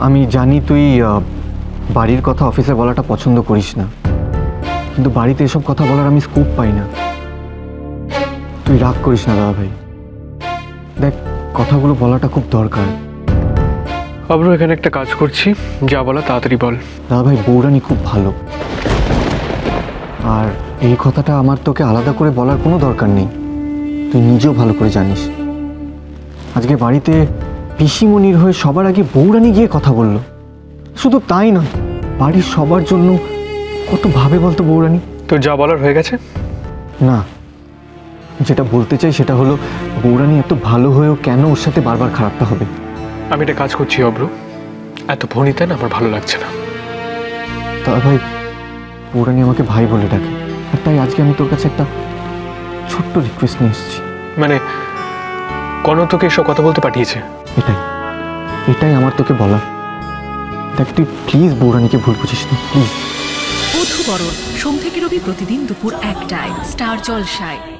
আমি জানি তুই বাড়ির কথা অফিসে বলাটা পছন্দ করিস না, কিন্তু বাড়িতে এসব কথা বলার আমি স্কোপ পাই না। তুই রাগ করিস না দাদা ভাই, দেখ কথাগুলো বলাটা খুব দরকার। আবারও এখানে একটা কাজ করছি, যা বলা তাড়াতাড়ি বল। দাদা ভাই, বৌরানী খুব ভালো, আর এই কথাটা আমার তোকে আলাদা করে বলার কোনো দরকার নেই, তুই নিজেও ভালো করে জানিস। আজকে বাড়িতে পিসিমণির হয়ে সবার আগে বৌরানী গিয়ে কথা বলল। শুধু তাই নয়, বাড়ির সবার জন্য কত ভাবে বলতো বৌরানী। তো যা বলার হয়ে গেছে? না, যেটা বলতে চাই সেটা হলো বৌরানী এত ভালো হয়েও কেন ওর সাথে বারবার খারাপটা হবে। আমি একটা কাজ করছি অব্র, এত ভনিতা না আমার ভালো লাগছে না। দাদা ভাই, বৌরানী আমাকে ভাই বলে ডাকে, আর তাই আজকে আমি তোর কাছে একটা ছোট্ট রিকোয়েস্ট নিয়ে এসেছি। মানে কনক তোকে এসব কথা বলতে পাঠিয়েছে? এটাই আমার তোকে বলা। দেখ তুই প্লিজ বৌরানীকে ভুল বুঝিস না, প্লিজ। বধূবরণ সোম থেকে রবি প্রতিদিন দুপুর 1টায় স্টার জলসায়।